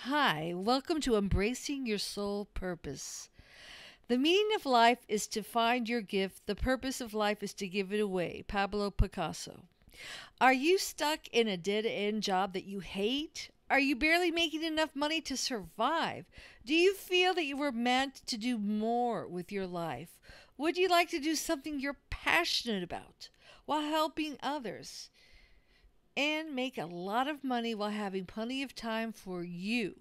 Hi, welcome to Embracing Your Soul Purpose. The meaning of life is to find your gift. The purpose of life is to give it away. Pablo Picasso. Are you stuck in a dead end job that you hate? Are you barely making enough money to survive? Do you feel that you were meant to do more with your life? Would you like to do something you're passionate about while helping others and make a lot of money while having plenty of time for you?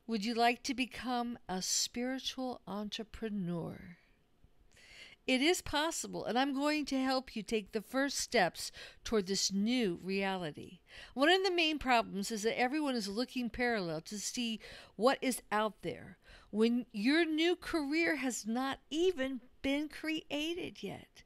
Would you like to become a spiritual entrepreneur? It is possible, and I'm going to help you take the first steps toward this new reality. One of the main problems is that everyone is looking parallel to see what is out there when your new career has not even been created yet.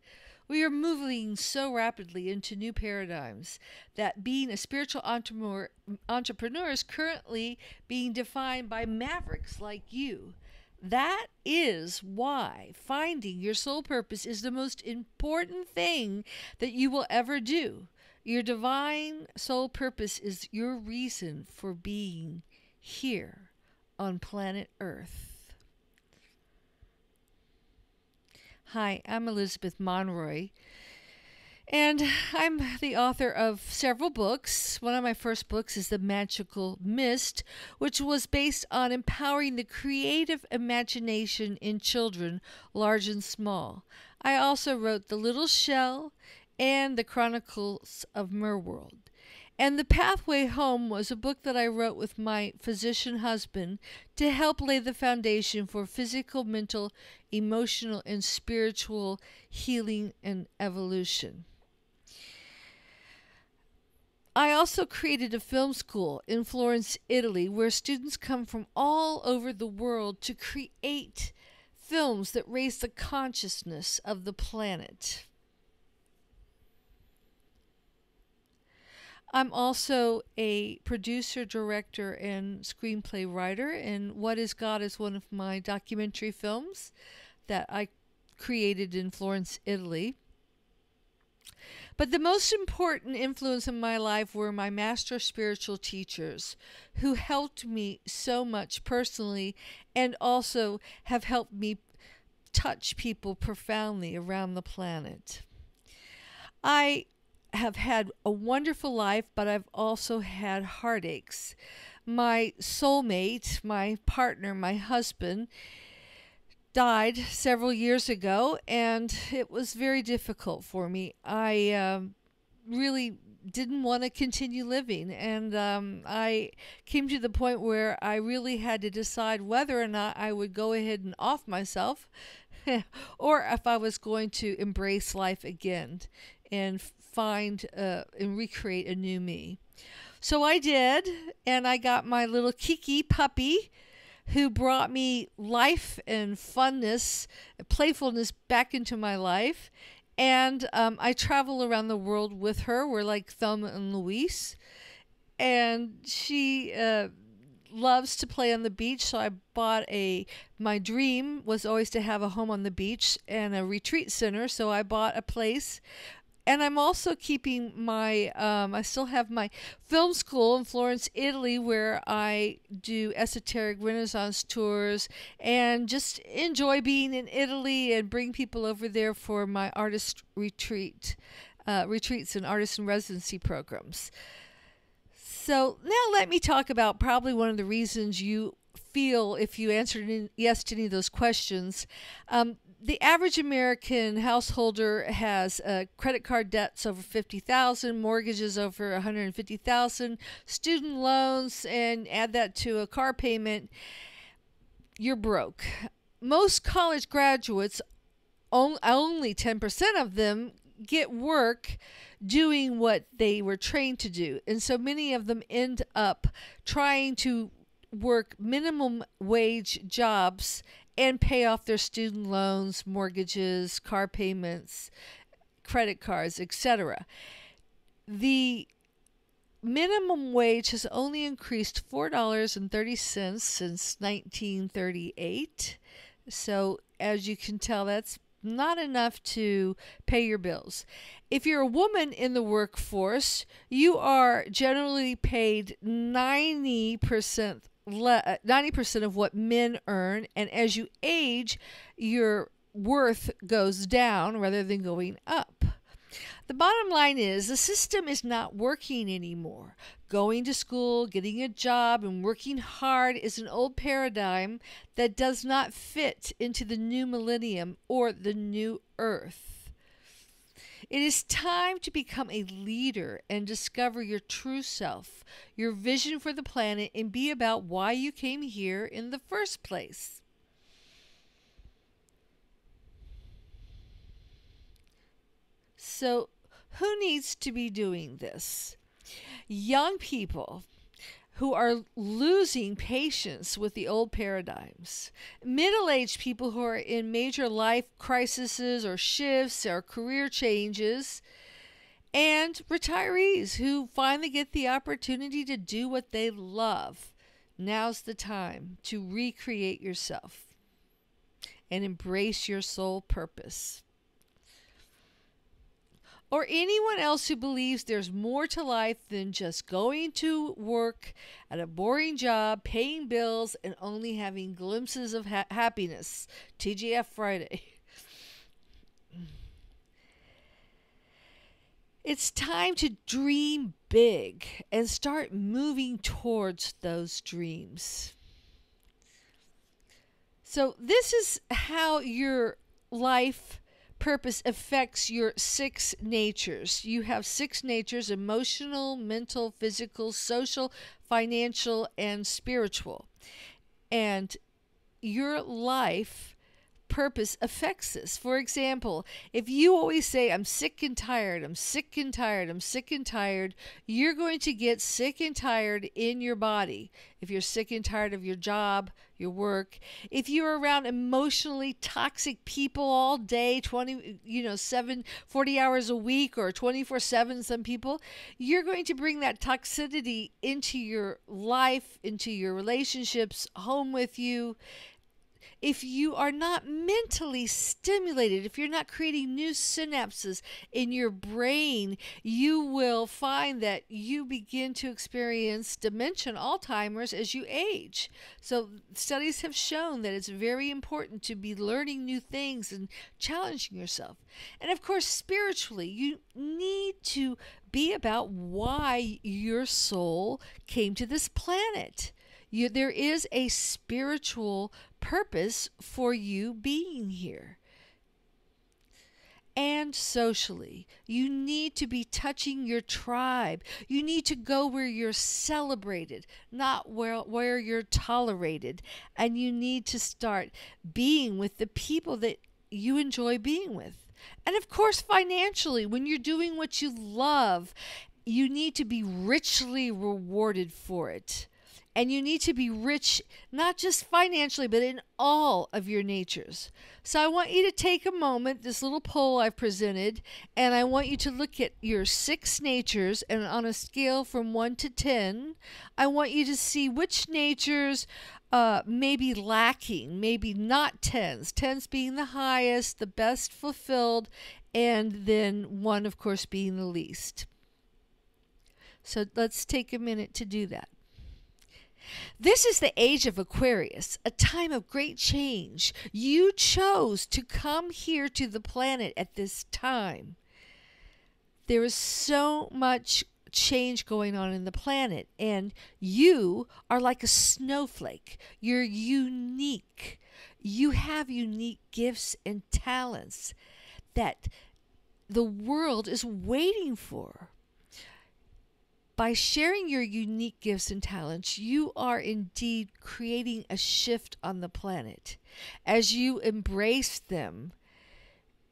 We are moving so rapidly into new paradigms that being a spiritual entrepreneur is currently being defined by mavericks like you. That is why finding your soul purpose is the most important thing that you will ever do. Your divine soul purpose is your reason for being here on planet Earth. Hi, I'm Elizabeth Monroy, and I'm the author of several books. One of my first books is The Magical Mist, which was based on empowering the creative imagination in children, large and small. I also wrote The Little Shell and The Chronicles of Merworld. And The Pathway Home was a book that I wrote with my physician husband to help lay the foundation for physical, mental, emotional, and spiritual healing and evolution. I also created a film school in Florence, Italy, where students come from all over the world to create films that raise the consciousness of the planet. I'm also a producer, director, and screenplay writer, and What is God is one of my documentary films that I created in Florence, Italy. But the most important influence in my life were my master spiritual teachers who helped me so much personally and also have helped me touch people profoundly around the planet. I have had a wonderful life, but I've also had heartaches. My soulmate, my partner, my husband, died several years ago, and it was very difficult for me. I really didn't want to continue living, and I came to the point where I really had to decide whether or not I would go ahead and off myself or if I was going to embrace life again and find and recreate a new me. So I did, and I got my little Kiki puppy who brought me life and funness, playfulness back into my life. And I travel around the world with her. We're like Thelma and Louise. And she loves to play on the beach, so I bought my dream was always to have a home on the beach and a retreat center, so I bought a place. And I'm also keeping I still have my film school in Florence, Italy, where I do esoteric Renaissance tours and just enjoy being in Italy and bring people over there for my artist retreats and artist in residency programs. So now let me talk about probably one of the reasons you feel, if you answered yes to any of those questions. The average American householder has credit card debts over $50,000, mortgages over $150,000, student loans, and add that to a car payment, you're broke. Most college graduates, only 10% of them get work doing what they were trained to do. And so many of them end up trying to work minimum wage jobs and pay off their student loans, mortgages, car payments, credit cards, etc. The minimum wage has only increased $4.30 since 1938. So as you can tell, that's not enough to pay your bills. If you're a woman in the workforce, you are generally paid 90% of what men earn, and as you age, your worth goes down rather than going up. The bottom line is the system is not working anymore. Going to school, getting a job, and working hard is an old paradigm that does not fit into the new millennium or the new earth. It is time to become a leader and discover your true self, your vision for the planet, and be about why you came here in the first place. So, who needs to be doing this? Young people who are losing patience with the old paradigms. Middle-aged people who are in major life crises or shifts or career changes. And retirees who finally get the opportunity to do what they love. Now's the time to recreate yourself and embrace your soul purpose. Or anyone else who believes there's more to life than just going to work at a boring job, paying bills, and only having glimpses of happiness. TGF Friday. It's time to dream big and start moving towards those dreams. So this is how your life purpose affects your 6 natures. You have 6 natures: emotional, mental, physical, social, financial, and spiritual. And your life purpose affects this. For example, if you always say, I'm sick and tired, I'm sick and tired, I'm sick and tired, you're going to get sick and tired in your body. If you're sick and tired of your job, your work, if you're around emotionally toxic people all day, 40 hours a week or 24/7, some people, you're going to bring that toxicity into your life, into your relationships, home with you. If you are not mentally stimulated, if you're not creating new synapses in your brain, you will find that you begin to experience dementia, Alzheimer's, as you age. So studies have shown that it's very important to be learning new things and challenging yourself. And of course, spiritually, you need to be about why your soul came to this planet. There is a spiritual purpose for you being here. And socially, you need to be touching your tribe. You need to go where you're celebrated, not where you're tolerated. And you need to start being with the people that you enjoy being with. And of course, financially, when you're doing what you love, you need to be richly rewarded for it. And you need to be rich, not just financially, but in all of your natures. So I want you to take a moment, this little poll I've presented, and I want you to look at your 6 natures, and on a scale from 1 to 10, I want you to see which natures may be lacking, maybe not 10s. 10s being the highest, the best fulfilled, and then 1, of course, being the least. So let's take a minute to do that. This is the Age of Aquarius, a time of great change. You chose to come here to the planet at this time. There is so much change going on in the planet, and you are like a snowflake. You're unique. You have unique gifts and talents that the world is waiting for. By sharing your unique gifts and talents, you are indeed creating a shift on the planet. As you embrace them,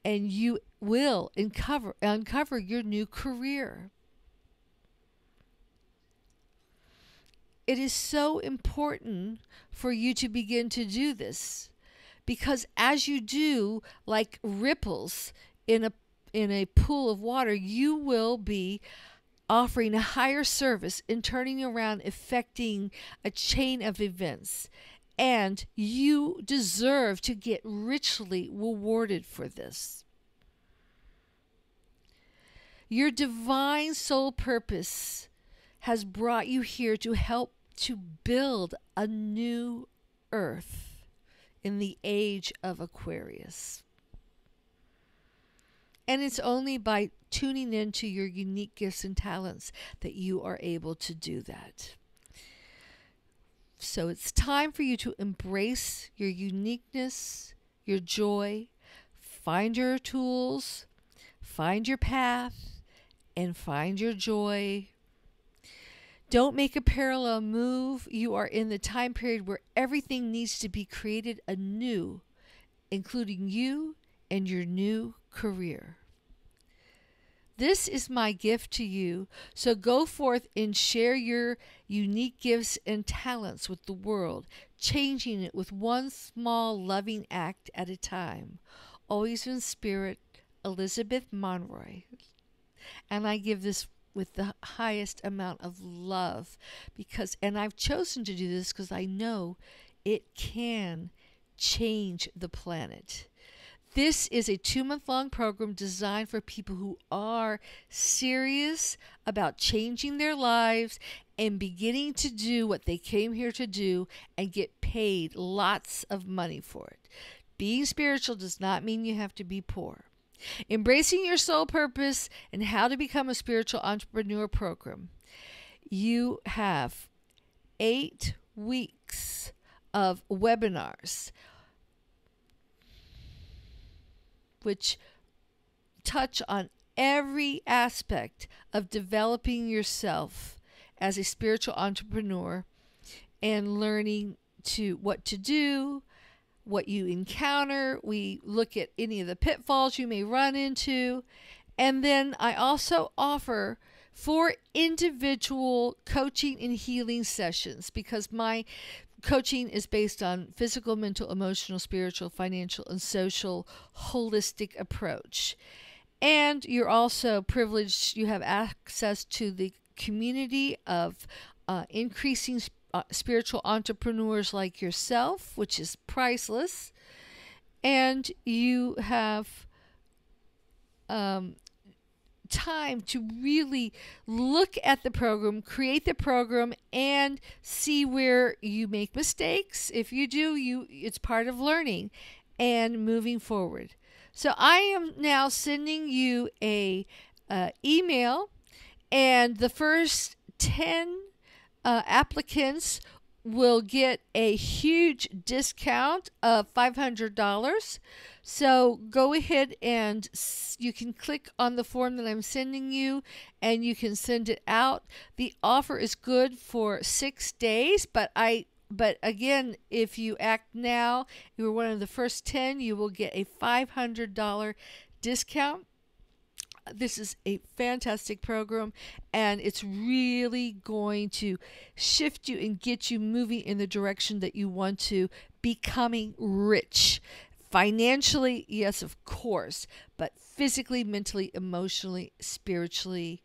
and you will uncover your new career. It is so important for you to begin to do this, because as you do, like ripples in a pool of water, you will be offering a higher service and turning around, affecting a chain of events. And you deserve to get richly rewarded for this. Your divine soul purpose has brought you here to help to build a new earth in the age of Aquarius. And it's only by tuning into your unique gifts and talents that you are able to do that. So it's time for you to embrace your uniqueness, your joy, find your tools, find your path, and find your joy. Don't make a parallel move. You are in the time period where everything needs to be created anew, including you and your new career. This is my gift to you, so go forth and share your unique gifts and talents with the world, changing it with one small loving act at a time. Always in spirit, Elizabeth Monroy. And I give this with the highest amount of love and I've chosen to do this because I know it can change the planet. This is a 2-month-long program designed for people who are serious about changing their lives and beginning to do what they came here to do and get paid lots of money for it. Being spiritual does not mean you have to be poor. Embracing your soul purpose and how to become a spiritual entrepreneur program. You have 8 weeks of webinars which touch on every aspect of developing yourself as a spiritual entrepreneur and learning what to do, what you encounter. We look at any of the pitfalls you may run into. And then I also offer 4 individual coaching and healing sessions because my coaching is based on physical, mental, emotional, spiritual, financial, and social holistic approach. And you're also privileged, you have access to the community of increasing spiritual entrepreneurs like yourself, which is priceless. And you have time to really look at the program, create the program, and see where you make mistakes. If you do, it's part of learning and moving forward. So I am now sending you a email, and the first 10 applicants will get a huge discount of $500. So go ahead and you can click on the form that I'm sending you and you can send it out. The offer is good for 6 days, but again, if you act now, you're one of the first 10, you will get a $500 discount. This is a fantastic program, and it's really going to shift you and get you moving in the direction that you want to, becoming rich. Financially, yes, of course, but physically, mentally, emotionally, spiritually,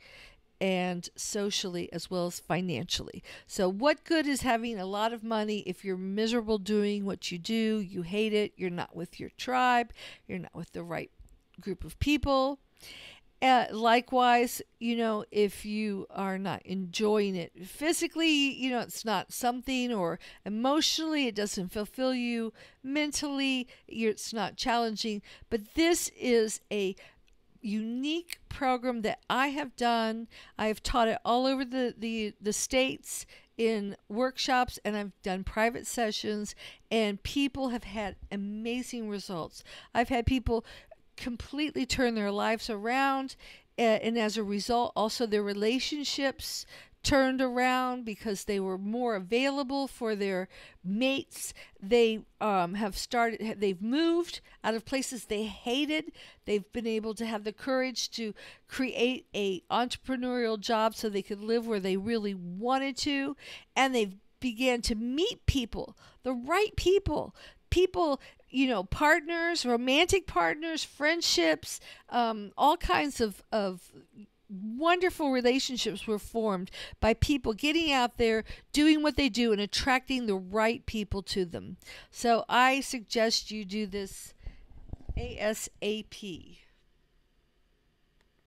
and socially, as well as financially. So what good is having a lot of money if you're miserable doing what you do, you hate it, you're not with your tribe, you're not with the right group of people? Likewise, if you are not enjoying it physically, it's not something, or emotionally, it doesn't fulfill you. Mentally, it's not challenging. But this is a unique program that I have done. I have taught it all over the states in workshops, and I've done private sessions, and people have had amazing results. I've had people completely turn their lives around, and as a result also their relationships turned around because they were more available for their mates. They they've moved out of places they hated. They've been able to have the courage to create a entrepreneurial job so they could live where they really wanted to, and they've began to meet people, the right people, partners, romantic partners, friendships, all kinds of wonderful relationships were formed by people getting out there, doing what they do, and attracting the right people to them. So I suggest you do this ASAP.